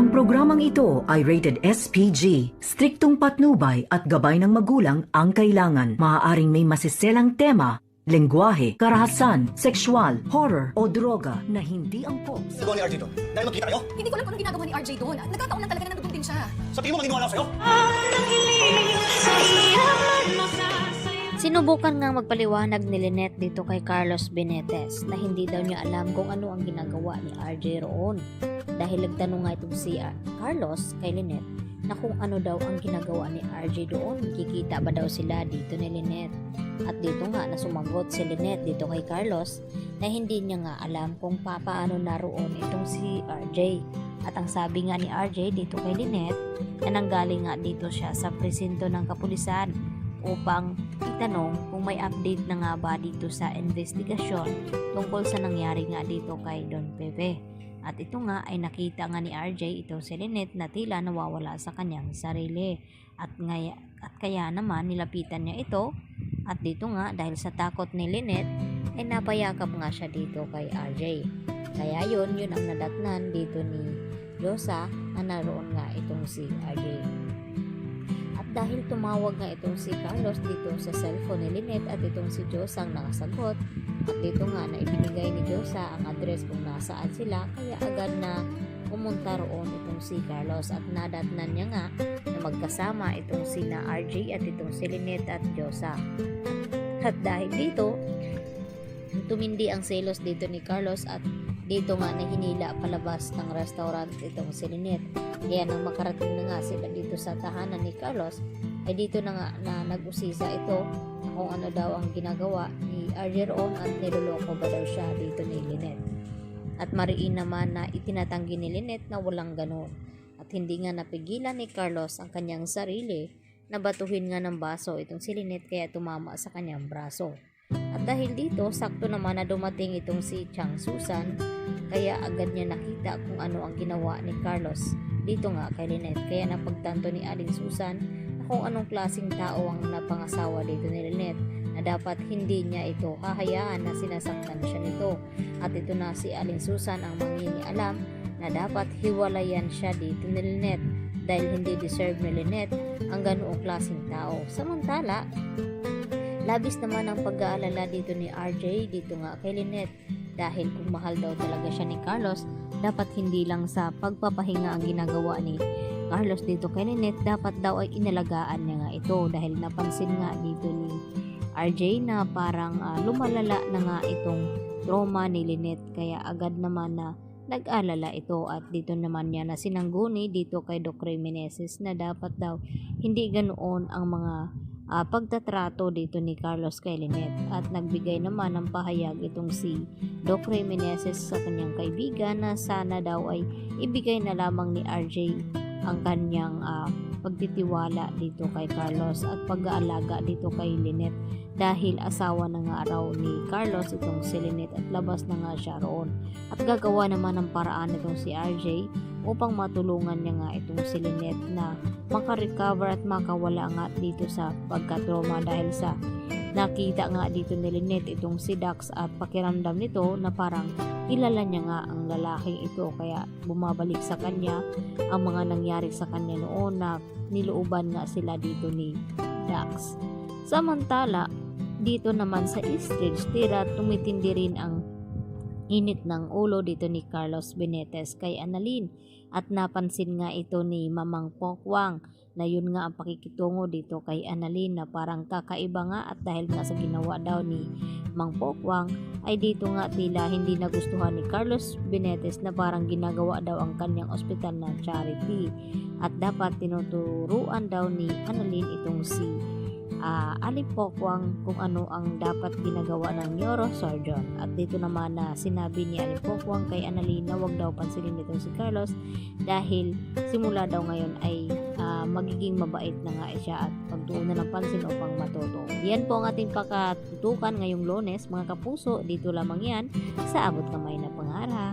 Ang programang ito ay rated SPG. Striktong patnubay at gabay ng magulang ang kailangan. Maaaring may masiselang tema, lengguwahe, karahasan, sexual, horror o droga na hindi angkop. Nagawa ni RJ doon? Dahil magkita kayo? Hindi ko alam kung anong ginagawa ni RJ doon. Nagkataon lang talaga na nandun din siya. Sa tingin mo magiging wala sa'yo? Sinubukan ngang magpaliwanag ni Lynette dito kay Carlos Benitez na hindi daw niya alam kung ano ang ginagawa ni RJ roon. Dahil nagtanong nga itong si Carlos kay Lynette na kung ano daw ang ginagawa ni RJ doon, kikita ba daw sila dito ni Lynette. At dito nga na sumagot si Lynette dito kay Carlos na hindi niya nga alam kung paano naroon itong si RJ. At ang sabi nga ni RJ dito kay Lynette na nanggaling nga dito siya sa presinto ng kapulisan upang itanong kung may update na nga ba dito sa investigasyon tungkol sa nangyari nga dito kay Don Pepe. At ito nga ay nakita nga ni RJ itong si Lynette na tila nawawala sa kanyang sarili. At kaya naman nilapitan niya ito at dito nga dahil sa takot ni Lynette ay napayakap nga siya dito kay RJ. Kaya yun ang nadatnan dito ni Josa na naroon nga itong si RJ. Dahil tumawag nga itong si Carlos dito sa cellphone ni Lynette at itong si Josa ang nakasagot. At dito nga na ibinigay ni Josa ang address kung nasaan sila kaya agad na pumunta roon itong si Carlos at nadatnan niya nga na magkasama itong si na RJ at itong si Lynette at Josa. At dahil dito, tumindi ang selos dito ni Carlos at dito nga na hinila palabas ng restaurant itong si Lynette. Kaya nang makarating na nga sila dito sa tahanan ni Carlos, ay dito na nga na nag-usisa ito kung ano daw ang ginagawa ni RJ roon at niloloko ba daw siya dito ni Lynette. At mariin naman na itinatanggi ni Lynette na walang ganon. At hindi nga napigilan ni Carlos ang kanyang sarili na batuhin nga ng baso itong si Lynette kaya tumama sa kanyang braso. At dahil dito, sakto naman na dumating itong si Chang Susan, kaya agad niya nakita kung ano ang ginawa ni Carlos dito nga kay Lynette. Kaya napagtanto ni Aling Susan na kung anong klaseng tao ang napangasawa dito ni Lynette na dapat hindi niya ito hahayaan na sinasaktan siya nito. At ito na si Aling Susan ang mangingialam na dapat hiwalayan siya dito ni Lynette dahil hindi deserve ni Lynette ang ganoong klaseng tao. Samantala, labis naman ang pag-aalala dito ni RJ dito nga kay Lynette dahil kung mahal daw talaga siya ni Carlos, dapat hindi lang sa pagpapahinga ang ginagawa ni Carlos dito kay Lynette, dapat daw ay inalagaan niya nga ito dahil napansin nga dito ni RJ na parang lumalala na nga itong trauma ni Lynette kaya agad naman na nag-alala ito at dito naman niya na sinangguni dito kay Doc Meneses na dapat daw hindi ganoon ang mga pagtatrato dito ni Carlos kay Lynette at nagbigay naman ng pahayag itong si Doc Meneses sa kanyang kaibigan na sana daw ay ibigay na lamang ni RJ ang kanyang pagtitiwala dito kay Carlos at pag-aalaga dito kay Lynette dahil asawa na nga raw ni Carlos itong si Lynette at labas na nga siya roon at gagawa naman ng paraan itong si RJ upang matulungan niya nga itong si Lynette na makarecover at makawala nga dito sa pagkatrauma dahil sa nakita nga dito ni Lynette itong si Dax at pakiramdam nito na parang kilala niya nga ang lalaking ito kaya bumabalik sa kanya ang mga nangyari sa kanya noon na nilooban nga sila dito ni Dax. Samantala, dito naman sa stage tira tumitindi rin ang init ng ulo dito ni Carlos Benitez kay Annalyn at napansin nga ito ni Mamang Pokwang na yun nga ang pakikitungo dito kay Annalyn na parang kakaiba nga at dahil nga sa ginawa daw ni Mang Pokwang ay dito nga tila hindi nagustuhan ni Carlos Benitez na parang ginagawa daw ang kanyang ospital na charity at dapat tinuturuan daw ni Annalyn itong si Aling Pokwang kung ano ang dapat ginagawa ng neurosurgeon. At dito naman na sinabi ni Aling Pokwang kay Annalyn na wag daw pansinin nito si Carlos dahil simula daw ngayon ay magiging mabait na nga siya at pagtuon na ng pansin upang matuto. Yan po ang ating pakatutukan ngayong Lunes mga kapuso. Dito lamang yan sa Abot Kamay na Pangarap.